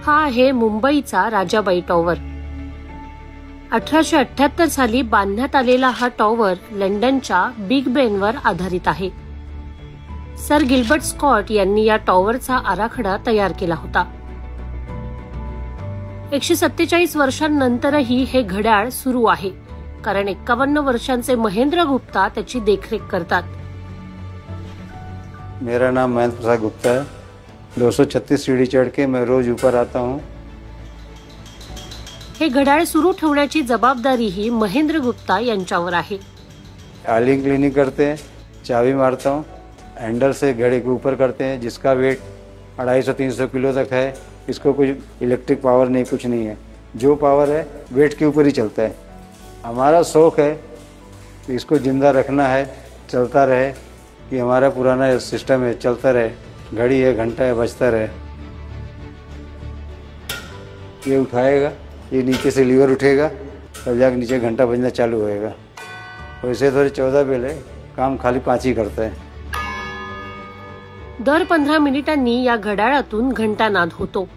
हा आहे मुंबईचा राजाबाई टॉवर। 1878 साली बांधण्यात आलेला हा टॉवर लंडनच्या बिग बेनवर आधारित आहे। सर गिल्बर्ट स्कॉट यांनी या टॉवरचा आराखडा तयार केला होता। 147 वर्षांनंतरही हे घड्याळ सुरू आहे, कारण 51 वर्षांचे महेंद्र गुप्ता त्याची देखरेख करतात। मेरा नाम महेंद्र प्रसाद गुप्ता है। 236 सीढ़ी चढ़ के मैं रोज ऊपर आता हूँ। हे घड्याळ सुरू ठेवण्याची जबाबदारी ही महेंद्र गुप्ता यांच्यावर आहे। ऑयलिंग क्लीनिंग करते हैं, चाबी मारता हूँ, हैंडल से घड़ी के ऊपर करते हैं, जिसका वेट 250-300 किलो तक है। इसको कुछ इलेक्ट्रिक पावर नहीं, कुछ नहीं है, जो पावर है वेट के ऊपर ही चलता है। हमारा शौक है कि इसको जिंदा रखना है, चलता रहे, कि हमारा पुराना सिस्टम है चलता रहे, घड़ी है घंटा है बजता रहे। ये उठाएगा, ये नीचे से लीवर उठेगा, तब जाकर नीचे घंटा बजना चालू होएगा। वैसे तो 14 बेल है, काम खाली 5 ही करता है। दर 15 मिनिटांनी या घड्याळातून घंटानाद होतो।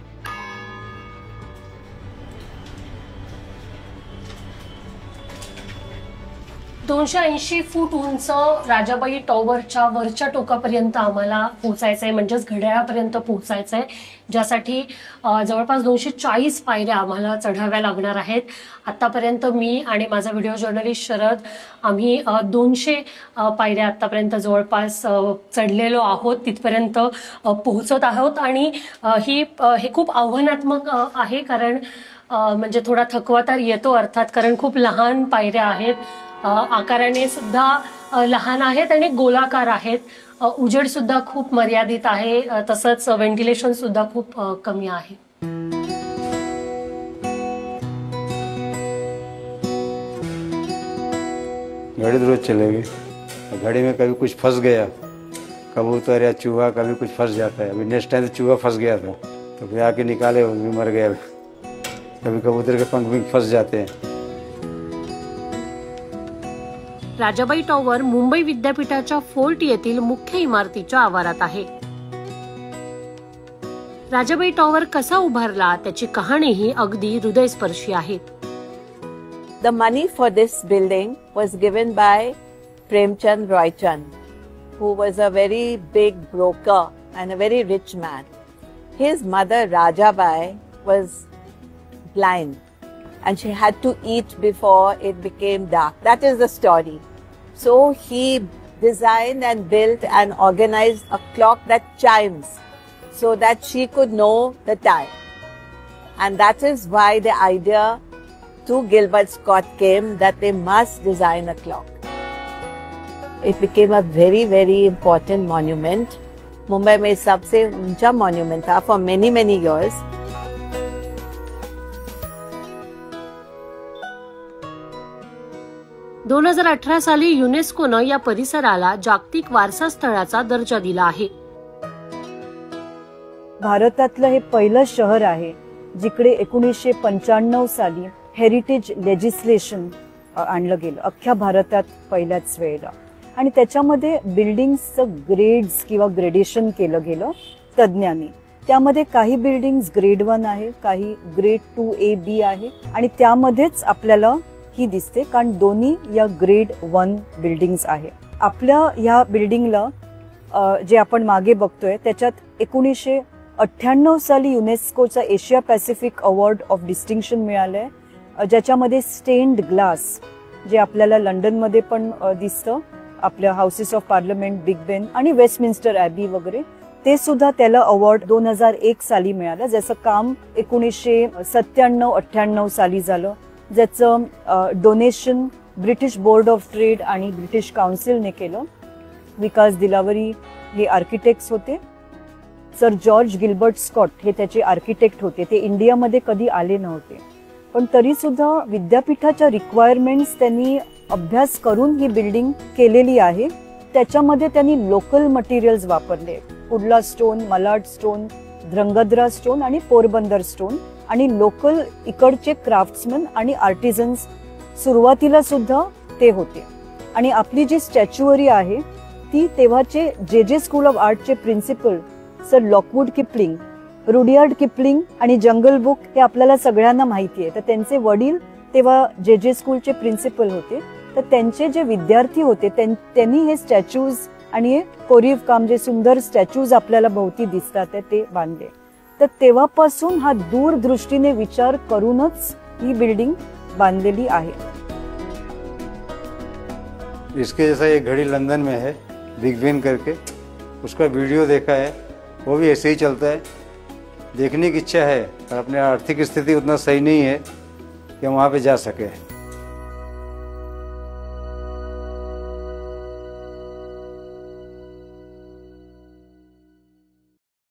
$280 फूट उंच राजाबाई टॉवरच्या वरच्या टोकापर्यंत आम्हाला पोहोचायचंय, म्हणजेच घड्याळापर्यंत पोहोचायचंय, ज्यासाठी जवळपास 240 पायऱ्या आम्हाला चढाव्या लागणार आहेत। आतापर्यंत मी आणि माझा व्हिडिओ जर्नलिस्ट शरद आम्ही 200 पायऱ्या आतापर्यंत जवळपास चढलेलो आहोत, तिथपर्यंत पोहोचत आहोत। आणि हे खूप आव्हानात्मक आहे, कारण म्हणजे थोडा थकवा तर येतो अर्थात, कारण खूप लहान पायऱ्या आहेत, आकाराने सुद्धा लहान आहेत आणि गोलाकार आहेत, उजेड सुद्धा खूप मर्यादित आहे, तसंच व्हेंटिलेशन सुद्धा खूप कमी आहे। घड़ी रोज चलेगी, घड़ी में कभी कुछ फंस गया, कबूतर या चूहा कभी कुछ फंस जाता है। अभी नेक्स्ट टाइम चूहा फंस गया था तो फिर आके निकाले, वो भी मर गया। कभी कबूतर के पंख भी फंस जाते हैं। राजाबाई टॉवर मुंबई विद्यापीठाच्या फोर्ट येथील मुख्य इमारतीच्या आवारात आहे। राजाबाई टॉवर कसा उभारला त्याची कहाणीही अगदी हृदयस्पर्शी आहे। The money for this building was given by Premchand Roychand, who was a very big broker and a very rich man. His mother Rajabai was blind and she had to eat before it became dark. That is the story. So he designed and built and organized a clock that chimes so that she could know the time. And that is why the idea to Gilbert Scott came that they must design a clock. It became a very, very important monument. Mumbai में सबसे ऊंचा monument था for many, many years. – 2018 साली युनेस्कोनं या परिसराला जागतिक वारसा स्थळाचा दर्जा दिला आहे। भारतातलं हे पहिलं शहर आहे जिकडे 1995 साली हेरिटेज लेजिस्लेशन आणलं गेलं, अख्ख्या भारतात पहिल्याच वेळेला। आणि त्याच्यामध्ये बिल्डिंग्सचं ग्रेड्स किंवा ग्रेडेशन केलं गेलं तज्ञांनी। त्यामध्ये काही बिल्डिंग्स ग्रेड 1 आहे, काही ग्रेड 2A-B आहे, आणि त्यामध्येच आपल्याला ही दिसते, कारण दोन्ही या ग्रेड 1 बिल्डिंग्स आहे। आपल्या ह्या बिल्डिंगला जे आपण मागे बघतोय त्याच्यात 1998 साली युनेस्कोचा Asia Pacific award of distinction मिळालंय, ज्याच्यामध्ये स्टेन्ड ग्लास जे आपल्याला लंडनमध्ये पण दिसतं, आपल्या हाऊसेस ऑफ पार्लमेंट, बिग बेन आणि वेस्टमिन्स्टर ॲबी वगैरे, ते सुद्धा त्याला अवॉर्ड 2001 साली मिळालं, ज्याचं काम 1997-98 साली झालं, ज्याचं donation British board of trade आणि ब्रिटिश काउन्सिलने केलं। विकास दिलावरी हे आर्किटेक्ट्स होते। सर जॉर्ज गिल्बर्ट स्कॉट हे त्याचे आर्किटेक्ट होते। ते इंडियामध्ये कधी आले नव्हते, पण तरी सुद्धा विद्यापीठाच्या रिक्वायरमेंट्स त्यांनी अभ्यास करून ही बिल्डिंग केलेली आहे। त्याच्यामध्ये त्यांनी लोकल मटेरियल्स वापरले, कुडला स्टोन, मलाड स्टोन, ध्रंगध्रा स्टोन आणि पोरबंदर स्टोन, आणि लोकल इकडचे क्राफ्ट्समन आणि आर्टिझन्स सुरुवातीला सुद्धा ते होते। आणि आपली जी स्टॅच्युअरी आहे ती तेव्हाचे जे स्कूल ऑफ आर्टचे principal sir Lockwood Kipling Rudyard Kipling आणि जंगल बुक हे आपल्याला सगळ्यांना माहिती आहे. तर त्यांचे वडील तेव्हा जे स्कूलचे प्रिन्सिपल होते. तर त्यांचे जे विद्यार्थी होते त्यांनी हे स्टॅच्यूज आणि हे कोरीव काम, जे सुंदर स्टॅच्यूज आपल्याला भोवती दिसतात ते बांधले. तर तेव्हापासून हा दूरदृष्टीने विचार करूनच ही बिल्डिंग बांधलेली आहे. इसके जैसा एक घड़ी लंदन में है, बिग बेन करके, उसका वीडियो देखा है, वो भी ऐसे ही चलता है. देखने की इच्छा है पर अपने आर्थिक स्थिति उतना सही नहीं है कि हम वहाँ पे जा सके.